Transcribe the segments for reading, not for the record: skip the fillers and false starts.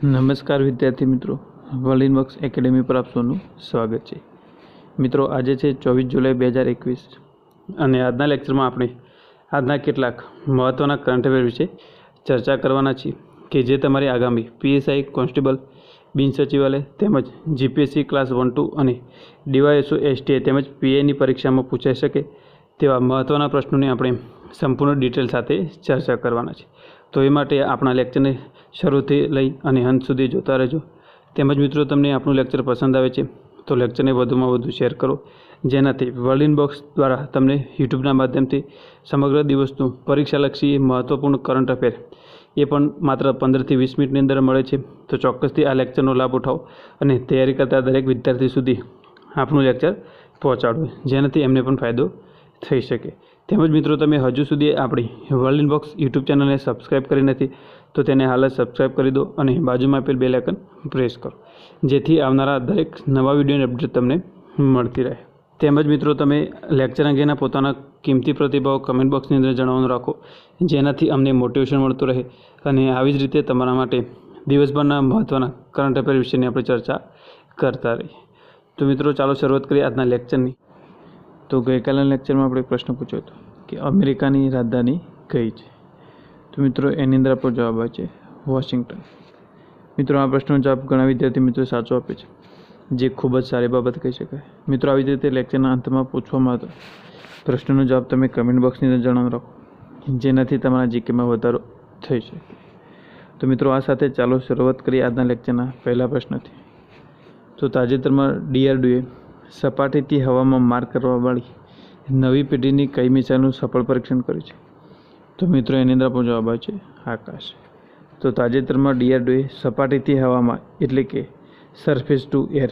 નમસ્કાર વિદ્યાર્થી મિત્રો, વર્લિનવર્ક્સ એકેડેમી પર આપ સૌનું સ્વાગત છે। મિત્રો, આજે છે 24 જુલાઈ 2021 અને આજના લેક્ચરમાં આપણે આજના કેટલાક મહત્ત્વના કરંટ અફેર વિશે ચર્ચા કરવાના છીએ કે જે તમારી આગામી પીએસઆઈ, કોન્સ્ટેબલ, બિન સચિવાલય તેમજ જીપીએસસી ક્લાસ 1-2 અને ડીવાયએસઓ એસટીઆઈ તેમજ પીએની પરીક્ષામાં પૂછાઈ શકે તેવા મહત્ત્વના પ્રશ્નોની આપણે સંપૂર્ણ ડિટેલ સાથે ચર્ચા કરવાના છે। તો એ માટે આપણા લેક્ચરને શરૂથી લઈ અને અંત સુધી જોતા રહેજો। તેમજ મિત્રો, તમને આપણું લેક્ચર પસંદ આવે છે તો લેક્ચરને વધુમાં વધુ શેર કરો, જેનાથી વર્લિનવર્ક્સ દ્વારા તમને યુટ્યુબના માધ્યમથી સમગ્ર દિવસનું પરીક્ષાલક્ષી મહત્ત્વપૂર્ણ કરંટ અફેર એ પણ માત્ર 15 થી 20 મિનિટની અંદર મળે છે। તો ચોક્કસથી આ લેક્ચરનો લાભ ઉઠાવો અને તૈયારી કરતા દરેક વિદ્યાર્થી સુધી આપણું લેક્ચર પહોંચાડો, જેનાથી એમને પણ ફાયદો થઈ શકે। તેમજ મિત્રો, તમે હજુ સુધી આપણી વર્લિનવર્ક્સ યુટ્યુબ ચેનલને સબસ્ક્રાઈબ કરી નથી તો તેને હાલ જ સબસ્ક્રાઈબ કરી દો અને બાજુમાં આપેલ બેલ આઇકન પ્રેસ કરો, જેથી આવનારા દરેક નવા વિડીયોની અપડેટ તમને મળતી રહે। તેમજ મિત્રો, તમે લેક્ચર અંગેના પોતાના કિંમતી પ્રતિભાવો કમેન્ટ બોક્સની અંદર જણાવવાનું રાખો, જેનાથી અમને મોટિવેશન મળતું રહે અને આવી જ રીતે તમારા માટે દિવસભરના મહત્ત્વના કરંટ અફેર વિશેની આપણે ચર્ચા કરતા રહીએ। તો મિત્રો, ચાલો શરૂઆત કરીએ આજના લેક્ચરની। તો ગઈકાલના લેક્ચરમાં આપણે પ્રશ્ન પૂછ્યો હતો કે અમેરિકાની રાજધાની કઈ છે? તો મિત્રો, એની અંદર આપણો જવાબ આવે છે વોશિંગ્ટન। મિત્રો, આ પ્રશ્નનો જવાબ ઘણા વિદ્યાર્થી મિત્રો સાચો આપે છે, જે ખૂબ જ સારી બાબત કહી શકાય। મિત્રો, આવી જ રીતે લેક્ચરના અંતમાં પૂછવામાં આવતો પ્રશ્નનો જવાબ તમે કમેન્ટ બોક્સની અંદર જણાવી રાખો, જેનાથી તમારા જીકેમાં વધારો થઈ શકે। તો મિત્રો, આ સાથે ચાલો શરૂઆત કરીએ આજના લેક્ચરના પહેલા પ્રશ્નથી। તો તાજેતરમાં ડીઆરડીઓએ સપાટીથી હવામાં માર કરવાવાળી નવી પેઢીની કઈ મિસાઇલનું સફળ પરીક્ષણ કર્યું છે? તો મિત્રો, એની અંદર આપણો જવાબ આવે છે આકાશ। તો તાજેતરમાં ડીઆરડીઓએ સપાટીથી હવામાં એટલે કે સરફેસ ટુ એર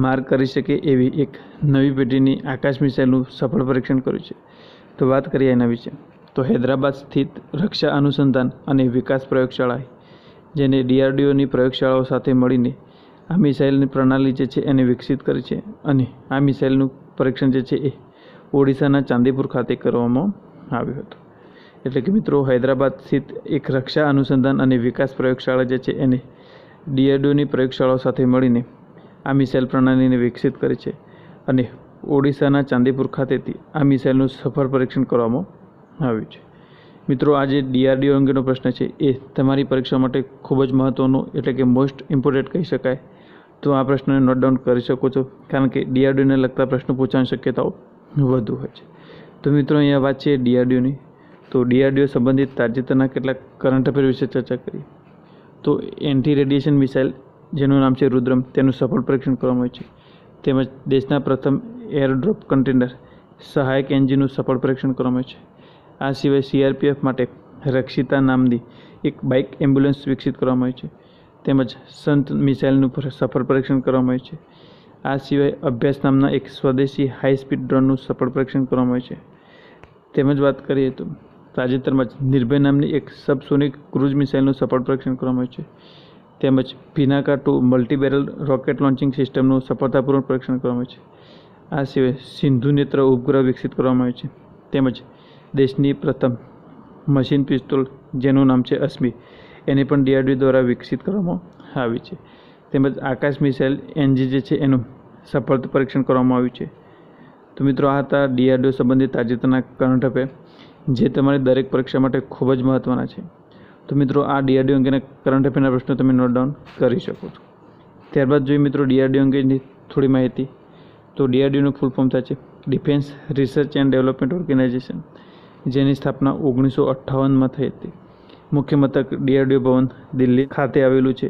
માર કરી શકે એવી એક નવી પેઢીની આકાશ મિસાઇલનું સફળ પરીક્ષણ કર્યું છે। તો વાત કરીએ એના વિશે, તો હૈદરાબાદ સ્થિત રક્ષા અનુસંધાન અને વિકાસ પ્રયોગશાળાએ, જેને ડીઆરડીઓની પ્રયોગશાળાઓ સાથે મળીને આ મિસાઇલની પ્રણાલી જે છે એને વિકસિત કરી છે અને આ મિસાઇલનું પરીક્ષણ જે છે એ ઓડિશાના ચાંદીપુર ખાતે કરવામાં આવ્યું હતું। એટલે કે મિત્રો, હૈદરાબાદ સ્થિત એક રક્ષા અનુસંધાન અને વિકાસ પ્રયોગશાળા જે છે એને ડીઆરડીઓની પ્રયોગશાળાઓ સાથે મળીને આ મિસાઇલ પ્રણાલીને વિકસિત કરી છે અને ઓડિશાના ચાંદીપુર ખાતેથી આ મિસાઇલનું સફળ પરીક્ષણ કરવામાં આવ્યું છે। મિત્રો, આ જે ડીઆરડીઓ અંગેનો પ્રશ્ન છે એ તમારી પરીક્ષા માટે ખૂબ જ મહત્ત્વનો એટલે કે મોસ્ટ ઇમ્પોર્ટન્ટ કહી શકાય। તો આ પ્રશ્નને નોટ ડાઉન કરી શકો છો, કારણ કે ડીઆરડીઓને લગતા પ્રશ્નો પૂછવાની શક્યતાઓ વધુ હોય છે। તો મિત્રો, અહીંયા વાત છે ડીઆરડીઓની। તો ડીઆરડીઓ સંબંધિત તાજેતરના કેટલાક કરંટ અફેર વિશે ચર્ચા કરીએ। તો એન્ટી રેડિયેશન મિસાઇલ, જેનું નામ છે રુદ્રમ, તેનું સફળ પરીક્ષણ કરવામાં આવ્યું છે। તેમજ દેશના પ્રથમ એરડ્રોપ કન્ટેનર સહાયક એન્જિનનું સફળ પરીક્ષણ કરવામાં આવ્યું છે। આ સિવાય સીઆરપીએફ માટે રક્ષિતા નામની એક બાઇક એમ્બ્યુલન્સ વિકસિત કરવામાં આવી છે। તેમજ સંત મિસાઇલનું સફળ પરીક્ષણ કરવામાં આવ્યું છે। આ સિવાય અભ્યાસ નામના એક સ્વદેશી હાઈ સ્પીડ ડ્રોનનું સફળ પરીક્ષણ કરવામાં આવ્યું છે। તેમજ વાત કરીએ તો તાજેતરમાં જ નિર્ભય નામની એક સબસોનિક ક્રૂઝ મિસાઇલનું સફળ પરીક્ષણ કરવામાં આવ્યું છે। તેમજ પિનાકા-2 મલ્ટીબેરલ રોકેટ લોન્ચિંગ સિસ્ટમનું સફળતાપૂર્વક પરીક્ષણ કરવામાં આવ્યું છે। આ સિવાય સિંધુ નેત્ર ઉપગ્રહ વિકસિત કરવામાં આવ્યું છે। તેમજ દેશની પ્રથમ મશીન પિસ્તોલ, જેનું નામ છે અશ્મિ, એને પણ ડીઆરડીઓ દ્વારા વિકસિત કરવામાં આવી છે। તેમજ આકાશ મિસાઇલ એનજી જે છે એનું સફળ પરીક્ષણ કરવામાં આવ્યું છે। તો મિત્રો, આ હતા ડીઆરડીઓ સંબંધિત તાજેતરના કરંટ અફેર, જે તમારી દરેક પરીક્ષા માટે ખૂબ જ મહત્ત્વના છે। તો મિત્રો, આ ડીઆરડીઓ અંગેના કરંટ અફેરના પ્રશ્નો તમે નોટ ડાઉન કરી શકો છો। ત્યારબાદ જોઈએ મિત્રો ડીઆરડીઓ અંગેની થોડી માહિતી। તો ડીઆરડીઓનું ફૂલ ફોર્મ થાય છે defence research and development organisation, જેની સ્થાપના 1958માં થઈ હતી। મુખ્ય મથક ડીઆરડીઓ ભવન, દિલ્હી ખાતે આવેલું છે।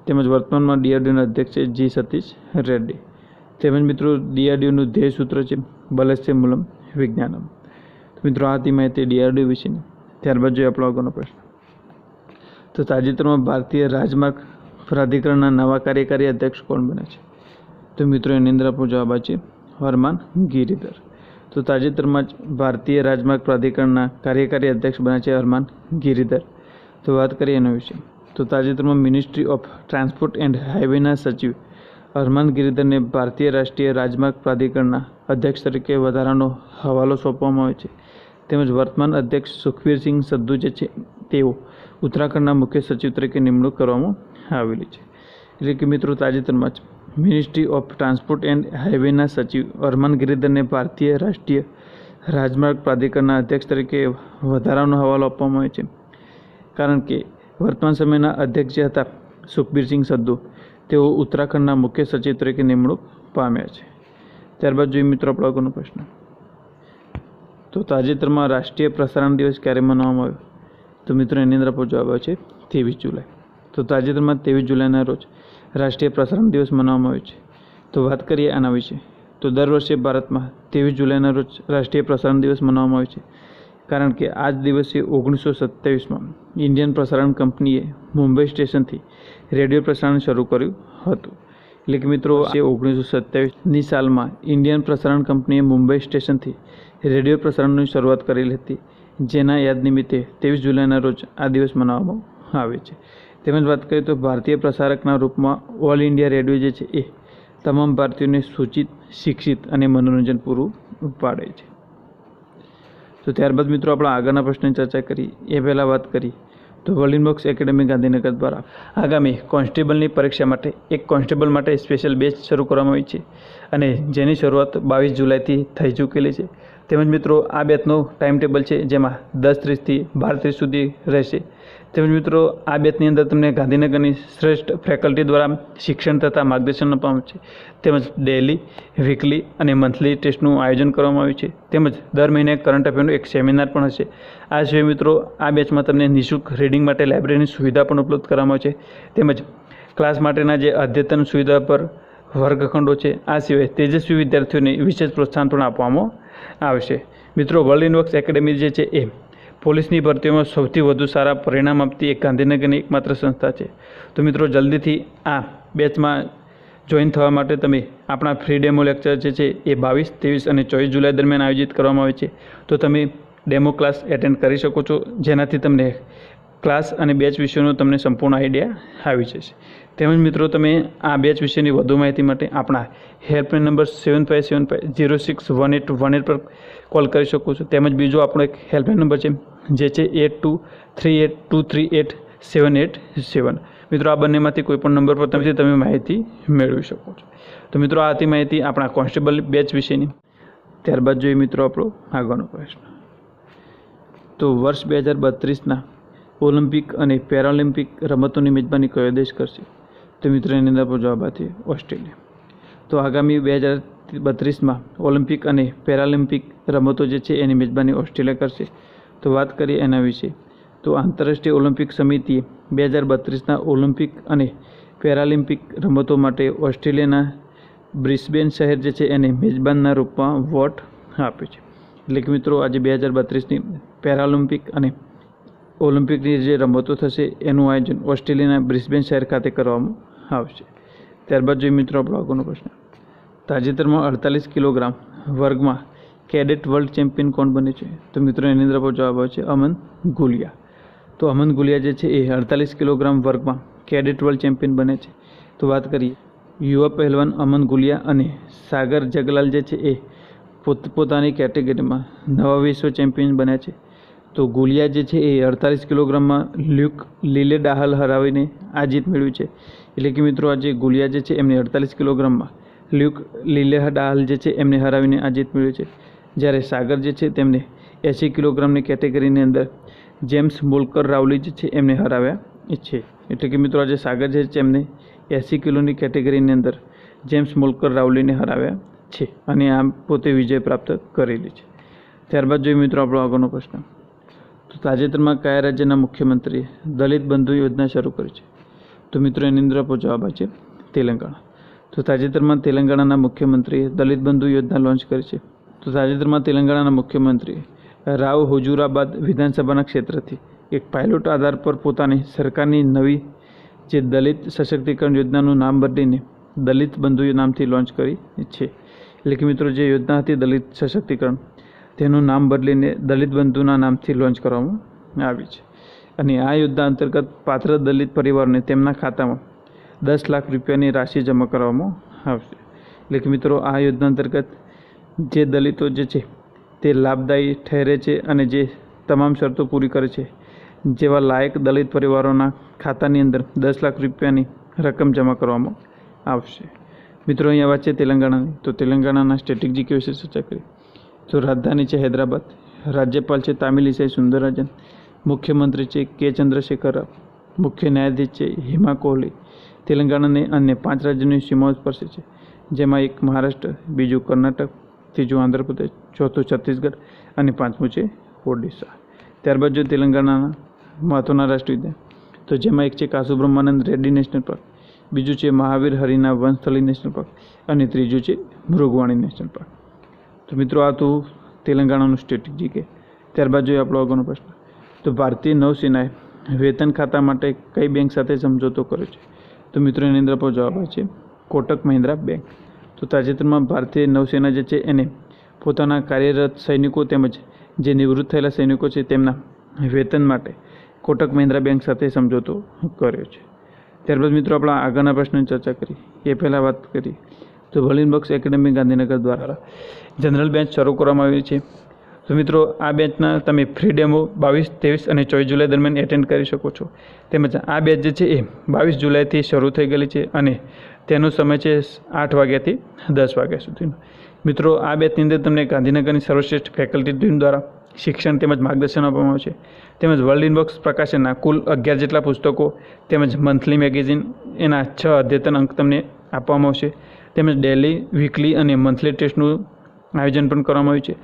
તેમજ વર્તમાનમાં ડીઆરડીઓના અધ્યક્ષ છે જી સતીશ રેડ્ડી। તેમજ મિત્રો, ડીઆરડીઓનું ધ્યેય સૂત્ર છે બલસ્ય મૂલમ વિજ્ઞાનમ। તો મિત્રો, આ હતી માહિતી ડીઆરડીઓ વિશેની। ત્યારબાદ જોઈએ આપણો આગળનો પ્રશ્ન। તો તાજેતરમાં ભારતીય રાજમાર્ગ પ્રાધિકરણના નવા કાર્યકારી અધ્યક્ષ કોણ બન્યા છે? તો મિત્રો, એની અંદર આપણો જવાબ આવે છે હરમાન ગિરિધર। તો તાજેતરમાં જ ભારતીય રાજમાર્ગ પ્રાધિકરણના કાર્યકારી અધ્યક્ષ બન્યા છે હરમાન ગિરિધર। તો વાત કરીએ એના વિશે, તો તાજેતરમાં મિનિસ્ટ્રી ઓફ ટ્રાન્સપોર્ટ એન્ડ હાઈવેના સચિવ હરમાન ગિરિધરને ભારતીય રાષ્ટ્રીય રાજમાર્ગ પ્રાધિકરણના અધ્યક્ષ તરીકે વધારાનો હવાલો સોંપવામાં આવ્યો છે। તેમજ વર્તમાન અધ્યક્ષ સુખબીરસિંહ સંધુ જે છે તેઓ ઉત્તરાખંડના મુખ્ય સચિવ તરીકે નિમણૂક કરવામાં આવેલી છે. એટલે કે મિત્રો તાજેતરમાં જ મિનિસ્ટ્રી ઓફ ટ્રાન્સપોર્ટ એન્ડ હાઈવેના સચિવ અરમાન ગિરીધરને ભારતીય રાષ્ટ્રીય રાજમાર્ગ પ્રાધિકરણના અધ્યક્ષ તરીકે વધારાનો હવાલો આપવામાં આવ્યો છે, કારણ કે વર્તમાન સમયના અધ્યક્ષ જે હતા સુખબીરસિંહ સંધુ તેઓ ઉત્તરાખંડના મુખ્ય સચિવ તરીકે નિમણૂક પામ્યા છે. ત્યારબાદ જોઈએ મિત્રો આપણો આગળનો પ્રશ્ન. તો તાજેતરમાં રાષ્ટ્રીય પ્રસારણ દિવસ ક્યારે મનાવવામાં આવ્યો? તો મિત્રો એની અંદર આપણો જવાબ આવે છે 23 જુલાઈ. તો તાજેતરમાં 23 જુલાઈના રોજ રાષ્ટ્રીય પ્રસારણ દિવસ મનાવવામાં આવ્યો છે. તો વાત કરીએ આના વિશે. તો દર વર્ષે ભારતમાં 23 જુલાઈના રોજ રાષ્ટ્રીય પ્રસારણ દિવસ મનાવવામાં આવે છે, કારણ કે આ જ દિવસે 1927માં ઇન્ડિયન પ્રસારણ કંપનીએ મુંબઈ સ્ટેશનથી રેડિયો પ્રસારણ શરૂ કર્યું હતું. એટલે કે મિત્રો 1927ની સાલમાં ઇન્ડિયન પ્રસારણ કંપનીએ મુંબઈ સ્ટેશનથી રેડિયો પ્રસારણની શરૂઆત કરેલી હતી, જેના યાદ નિમિત્તે 23 જુલાઈના રોજ આ દિવસ મનાવવામાં આવે છે. તેમજ વાત કરીએ તો ભારતીય પ્રસારકના રૂપમાં ઓલ ઇન્ડિયા રેડિયો જે છે એ તમામ ભારતીયોને સૂચિત, શિક્ષિત અને મનોરંજન પૂરું પાડે છે. તો ત્યારબાદ મિત્રો આપણે આગળના પ્રશ્નની ચર્ચા કરી એ પહેલાં વાત કરી તો વર્લિનબોક્સ એકેડેમી ગાંધીનગર દ્વારા આગામી કોન્સ્ટેબલની પરીક્ષા માટે એક કોન્સ્ટેબલ માટે સ્પેશિયલ બેચ શરૂ કરવામાં આવી છે, અને જેની શરૂઆત 22 જુલાઈથી થઈ ચૂકેલી છે. તેમજ મિત્રો આ બેચનો ટાઈમ ટેબલ છે, જેમાં 10:30 થી 12:30 સુધી રહેશે. તેમજ મિત્રો આ બેચની અંદર તમને ગાંધીનગરની શ્રેષ્ઠ ફેકલ્ટી દ્વારા શિક્ષણ તથા માર્ગદર્શન આપવામાં છે. તેમજ ડેલી, વીકલી અને મંથલી ટેસ્ટનું આયોજન કરવામાં આવ્યું છે. તેમજ દર મહિને કરંટ અફેરનો એક સેમિનાર પણ હશે. આ સિવાય મિત્રો આ બેચમાં તમને નિઃશુલ્ક રીડિંગ માટે લાઇબ્રેરીની સુવિધા પણ ઉપલબ્ધ કરવામાં આવે છે. તેમજ ક્લાસ માટેના જે અદ્યતન સુવિધા પર વર્ગખંડો છે. આ સિવાય તેજસ્વી વિદ્યાર્થીઓને વિશેષ પ્રોત્સાહન પણ આપવામાં આવશે. મિત્રો વર્લિનવર્ક્સ એકેડેમી જે છે એ પોલીસની ભરતીઓમાં સૌથી વધુ સારા પરિણામ આપતી એક ગાંધીનગરની એકમાત્ર સંસ્થા છે. તો મિત્રો જલ્દીથી આ બેચમાં જોઈન થવા માટે તમે આપણા ફ્રી ડેમો લેક્ચર જે છે એ 22, 23 અને 24 જુલાઈ દરમિયાન આયોજિત કરવામાં આવે છે. તો તમે ડેમો ક્લાસ એટેન્ડ કરી શકો છો, જેનાથી તમને ક્લાસ અને બેચ વિશેનો તમને સંપૂર્ણ આઈડિયા આવી જશે. તેમજ મિત્રો તમે આ બેચ વિશેની વધુ માહિતી માટે આપણા હેલ્પલાઇન નંબર 7575061818 પર કોલ કરી શકો છો. તેમજ બીજો આપણો એક હેલ્પલાઇન નંબર છે, જે છે 8238238787. મિત્રો આ બંનેમાંથી કોઈપણ નંબર પર તમે માહિતી મેળવી શકો છો. તો મિત્રો આ હતી માહિતી આપણા કોન્સ્ટેબલ બેચ વિશેની. ત્યારબાદ જોઈએ મિત્રો આપણો આગળનો પ્રશ્ન. તો વર્ષ 2032ના ઓલિમ્પિક અને પેરાલિમ્પિક રમતોની મેજબાની કયો દેશ કરશે? તો મિત્રો એની અંદર આપણો જવાબ આપીએ ઓસ્ટ્રેલિયા. તો આગામી 2032માં ઓલિમ્પિક અને પેરાલિમ્પિક રમતો જે છે એની મેજબાની ઓસ્ટ્રેલિયા કરશે. તો વાત કરીએ એના વિશે. તો આંતરરાષ્ટ્રીય ઓલિમ્પિક સમિતિએ 2032ના ઓલિમ્પિક અને પેરાલિમ્પિક રમતો માટે ઓસ્ટ્રેલિયાના બ્રિસ્બેન શહેર જે છે એને મેજબાનના રૂપમાં વોટ આપ્યો છે. એટલે કે મિત્રો આજે 2032ની પેરાલિમ્પિક અને ઓલિમ્પિકની જે રમતો થશે એનું આયોજન ઓસ્ટ્રેલિયાના બ્રિસ્બેન શહેર ખાતે કરવામાં આવશે. ત્યારબાદ જોઈએ મિત્રો આપણો આગળનો પ્રશ્ન. તાજેતરમાં 48 કિલોગ્રામ વર્ગમાં કેડેટ વર્લ્ડ ચેમ્પિયન કોણ બને છે? તો મિત્રો એની અંદર આપણો જવાબ આવે છે અમન ગુલિયા. તો અમન ગુલિયા જે છે એ 48 કિલોગ્રામ વર્ગમાં કેડેટ વર્લ્ડ ચેમ્પિયન બને છે. તો વાત કરીએ યુવા પહેલવાન અમન ગુલિયા અને સાગર જગલાલ જે છે એ પોતપોતાની કેટેગરીમાં નવા વિશ્વ ચેમ્પિયન બન્યા છે. તો ગુલિયા જે છે એ 48 કિલોગ્રામમાં લ્યુક લીલેડાહલ હરાવીને આ જીત મેળવી છે. એટલે કે મિત્રો આજે ગુલિયા જે છે એમને 48 કિલોગ્રામમાં લ્યુક લીલેડાહલ જે છે એમને હરાવીને આ જીત મેળવી છે. જ્યારે સાગર જે છે તેમને 80 કિલોગ્રામની કેટેગરીની અંદર જેમ્સ મોલ્કર રાવલી જે છે એમને હરાવ્યા છે. એટલે કે મિત્રો આજે સાગર જે છે એમને 80 કિલોની કેટેગરીની અંદર જેમ્સ મોલ્કર રાવલીને હરાવ્યા છે, અને આમ પોતે વિજય પ્રાપ્ત કરેલી છે. ત્યારબાદ જોઈએ મિત્રો આપણો આગળનો પ્રશ્ન. તો તાજેતરમાં કયા રાજ્યના મુખ્યમંત્રીએ દલિત બંધુ યોજના શરૂ કરી છે? તો મિત્રો એની અંદર આપણો જવાબ છે તેલંગાણા. તો તાજેતરમાં તેલંગાણાના મુખ્યમંત્રીએ દલિત બંધુ યોજના લોન્ચ કરી છે. તો તાજેતરમાં તેલંગાણાના મુખ્યમંત્રીએ રાવ હુજુરાબાદ વિધાનસભાના ક્ષેત્રથી એક પાયલોટ આધાર પર પોતાની સરકારની નવી જે દલિત સશક્તિકરણ યોજનાનું નામ બદલીને દલિત બંધુ નામથી લોન્ચ કરી છે. એટલે કે મિત્રો જે યોજના હતી દલિત સશક્તિકરણ તેનું નામ બદલીને દલિત બંધુના નામથી લોન્ચ કરવામાં આવી છે. અને આ યોજના અંતર્ગત પાત્ર દલિત પરિવારને તેમના ખાતામાં 10 લાખ રૂપિયાની રાશિ જમા કરવામાં આવશે. એટલે કે મિત્રો આ યોજના અંતર્ગત જે દલિતો જે છે તે લાભદાયી ઠેરે છે અને જે તમામ શરતો પૂરી કરે છે જેવા લાયક દલિત પરિવારોના ખાતાની અંદર 10 લાખ રૂપિયાની રકમ જમા કરવામાં આવશે. મિત્રો અહીંયા વાત છે તેલંગાણાની, તો તેલંગાણાના સ્ટેટિક જીકે વિશે ચર્ચા કરી. તો રાજધાની છે હૈદરાબાદ, રાજ્યપાલ છે તામિલિસાઈ સુંદરરાજન, મુખ્યમંત્રી છે કે ચંદ્રશેખર રાવ, મુખ્ય ન્યાયાધીશ છે હિમા કોહલી. તેલંગાણાને અન્ય 5 રાજ્યોની સીમાઓ સ્પર્શે છે, જેમાં એક મહારાષ્ટ્ર, બીજું કર્ણાટક, ત્રીજું આંધ્રપ્રદેશ, ચોથું છત્તીસગઢ અને 5મું છે ઓડિશા. ત્યારબાદ જો તેલંગાણાના મહત્વના રાષ્ટ્રીય ઉદ્યાન, તો જેમાં એક છે કાસુબ્રહ્માનંદ રેડ્ડી નેશનલ પાર્ક, બીજું છે મહાવીર હરિના વનસ્થલી નેશનલ પાર્ક અને ત્રીજું છે મૃગવાણી નેશનલ પાર્ક. તો મિત્રો આ તો તેલંગાણાનું સ્ટેટિક જીકે. ત્યારબાદ જોઈએ આપણો આગળનો પ્રશ્ન. તો ભારતીય નૌસેનાએ વેતન ખાતા માટે કઈ બેંક સાથે સમજૂતો કર્યો છે? તો મિત્રો એની અંદર આપણો જવાબ આવે છે કોટક મહિન્દ્રા બેંક. તો તાજેતરમાં ભારતીય નૌસેના જે છે એને પોતાના કાર્યરત સૈનિકો તેમજ જે નિવૃત્ત થયેલા સૈનિકો છે તેમના વેતન માટે કોટક મહિન્દ્રા બેંક સાથે સમજૂતો કર્યો છે. ત્યારબાદ મિત્રો આપણા આગળના પ્રશ્નની ચર્ચા કરી એ પહેલાં વાત કરી તો વર્લિન બક્સ એકેડેમી ગાંધીનગર દ્વારા જનરલ બેન્ચ શરૂ કરવામાં આવી છે. તો મિત્રો આ બેન્ચના તમે ફ્રી ડેમો 22, 23 અને 24 જુલાઈ દરમિયાન એટેન્ડ કરી શકો છો. તેમજ આ બેચ જે છે એ 22 જુલાઈથી શરૂ થઈ ગયેલી છે અને તેનો સમય છે 8 વાગ્યાથી 10 વાગ્યા સુધીનો. મિત્રો આ બેચની અંદર તમને ગાંધીનગરની સર્વશ્રેષ્ઠ ફેકલ્ટી ટીમ દ્વારા શિક્ષણ તેમજ માર્ગદર્શન આપવામાં આવશે. તેમજ વર્લ્ડ ઇનબોક્સ પ્રકાશનના કુલ 11 જેટલા પુસ્તકો તેમજ મંથલી મેગેઝિન એના 6 અદ્યતન અંક તમને આપવામાં આવશે. તેમજ ડેલી, વીકલી અને મંથલી ટેસ્ટનું આયોજન પણ કરવામાં આવ્યું છે.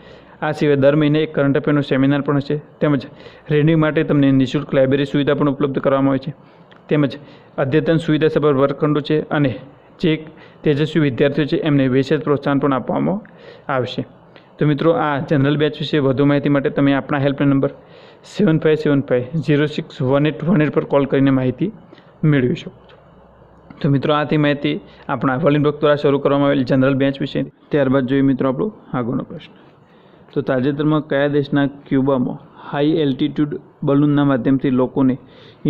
આ સિવાય દર મહિને એક કરંટ અફેરનો સેમિનાર પણ હશે. તેમજ રીડિંગ માટે તમને નિઃશુલ્ક લાઇબ્રેરી સુવિધા પણ ઉપલબ્ધ કરવામાં આવે છે. તેમજ અદ્યતન સુવિધાસભર વર્ગખંડો છે અને જે તેજસ્વી વિદ્યાર્થીઓ છે એમને વિશેષ પ્રોત્સાહન પણ આપવામાં આવશે. તો મિત્રો આ જનરલ બેચ વિશે વધુ માહિતી માટે તમે આપણા હેલ્પલાઇન નંબર 7575061818 પર કોલ કરીને માહિતી મેળવી શકો છો. તો મિત્રો આથી માહિતી આપણા વર્લિન બક્સ દ્વારા શરૂ કરવામાં આવેલ જનરલ બેચ વિશે. ત્યારબાદ જોઈએ મિત્રો આપણો આગળનો પ્રશ્ન. તો તાજેતરમાં કયા દેશના ક્યુબામાં હાઈ એલ્ટિટ્યૂડ બલૂનના માધ્યમથી લોકોને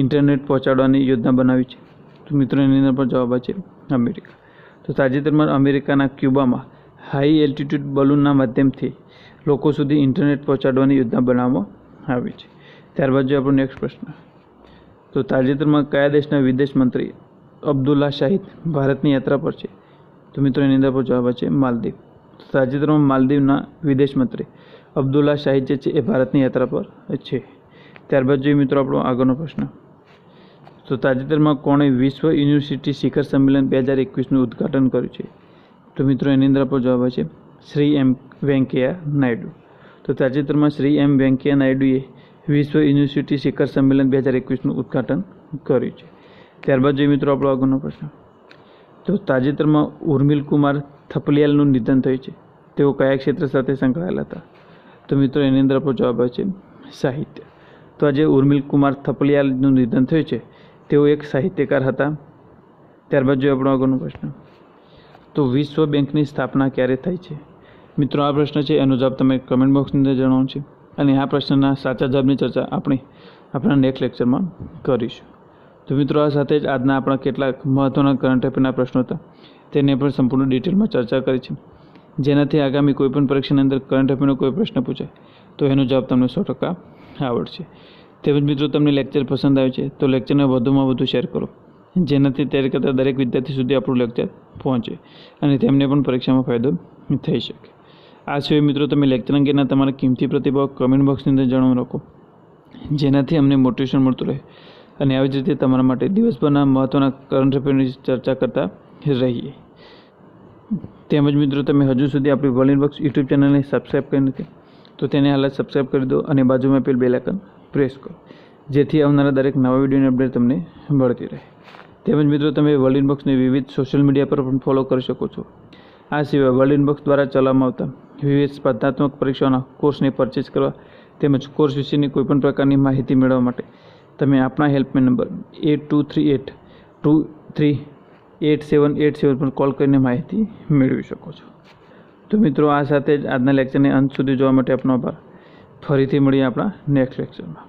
ઇન્ટરનેટ પહોંચાડવાની યોજના બનાવી છે? તો મિત્રો એની અંદર પણ જવાબ છે અમેરિકા. તો તાજેતરમાં અમેરિકાના ક્યુબામાં હાઈ એલ્ટિટ્યૂડ બલૂનના માધ્યમથી લોકો સુધી ઇન્ટરનેટ પહોંચાડવાની યોજના બનાવવામાં આવી છે. ત્યારબાદ જો આપણો નેક્સ્ટ પ્રશ્ન. તો તાજેતરમાં કયા દેશના વિદેશ મંત્રી અબ્દુલ્લા શાહિદ ભારતની યાત્રા પર છે? તો મિત્રો એની અંદર પણ જવાબ છે માલદીવ. તો તાજેતરમાં માલદીવના વિદેશ મંત્રી અબ્દુલ્લા શાહિદ જે છે એ ભારતની યાત્રા પર છે. ત્યારબાદ જોઈએ મિત્રો આપણો આગળનો પ્રશ્ન. તો તાજેતરમાં કોણે વિશ્વ યુનિવર્સિટી શિખર સંમેલન 2021નું ઉદ્ઘાટન કર્યું છે? તો મિત્રો એની અંદર આપણો જવાબ છે શ્રી એમ વેંકૈયા નાયડુ. તો તાજેતરમાં શ્રી એમ વેંકૈયા નાયડુએ વિશ્વ યુનિવર્સિટી શિખર સંમેલન 2021નું ઉદ્ઘાટન કર્યું છે. ત્યારબાદ જોઈએ મિત્રો આપણો આગળનો પ્રશ્ન. તો તાજેતરમાં ઉર્મિલ કુમાર થપલિયાલનું નિધન થયું છે. તેઓ કયા ક્ષેત્ર સાથે સંકળાયેલા હતા? તો મિત્રો એની અંદર આપણો જવાબ છે સાહિત્ય. તો આજે ઉર્મિલ કુમાર થપલિયાલનું નિધન થયું છે. તેઓ એક સાહિત્યકાર હતા. ત્યારબાદ જોઈએ આપણો આગળનો પ્રશ્ન. તો વિશ્વ બેંકની સ્થાપના ક્યારે થઈ છે? મિત્રો આ પ્રશ્ન છે એનો જવાબ તમે કમેન્ટ બોક્સની અંદર જણાવવાનું છે અને આ પ્રશ્નના સાચા જવાબની ચર્ચા આપણે આપણા નેક્સ્ટ લેક્ચરમાં કરીશું. તો મિત્રો આ સાથે જ આજના આપણા કેટલાક મહત્ત્વના કરંટ અફેરના પ્રશ્નો હતા તેને પણ સંપૂર્ણ ડિટેલમાં ચર્ચા કરી છે, જેનાથી આગામી કોઈપણ પરીક્ષાની અંદર કરંટ અફેરનો કોઈ પ્રશ્ન પૂછાય તો એનો જવાબ તમને 100% આવડશે. તેમજ મિત્રો તમને લેક્ચર પસંદ આવે છે તો લેક્ચરને વધુમાં વધુ શેર કરો, જેનાથી તૈયારી કરતા દરેક વિદ્યાર્થી સુધી આપણું લેક્ચર પહોંચે અને તેમને પણ પરીક્ષામાં ફાયદો થઈ શકે. આ સિવાય મિત્રો તમે લેક્ચર અંગેના તમારા કિંમતી પ્રતિભાવ કમેન્ટ બોક્સની અંદર જણાવી રાખો, જેનાથી અમને મોટિવેશન મળતું રહે અને આવી જ રીતે તમારા માટે દિવસભરના મહત્ત્વના કરંટ અફેરની ચર્ચા કરતા રહીએ. તેમજ મિત્રો તમે હજુ સુધી આપણી વર્લ્ડ ઇનબોક્સ યુટ્યુબ ચેનલને સબસ્ક્રાઈબ કરી નથી તો તેને હાલ સબસ્ક્રાઈબ કરી દો અને બાજુમાં આપેલ બેલ આઇકન પ્રેસ કરો, જેથી આવનારા દરેક નવા વિડીયોની અપડેટ તમને મળતી રહે. તેમજ મિત્રો તમે વર્લ્ડ ઇનબોક્સને વિવિધ સોશિયલ મીડિયા પર પણ ફોલો કરી શકો છો. આ સિવાય વર્લ્ડ ઇનબોક્સ દ્વારા ચલાવવામાં આવતા વિવિધ સ્પર્ધાત્મક પરીક્ષાઓના કોર્સને પરચેસ કરવા તેમજ કોર્સ વિશેની કોઈપણ પ્રકારની માહિતી મેળવવા માટે તમે આપણા હેલ્પલાઇન નંબર 8238238787 પર કોલ કરીને માહિતી મેળવી શકો છો. તો મિત્રો આ સાથે જ આજના લેક્ચરને અંત સુધી જોવા માટે આપનો આભાર. ફરીથી મળીએ આપણા નેક્સ્ટ લેક્ચરમાં.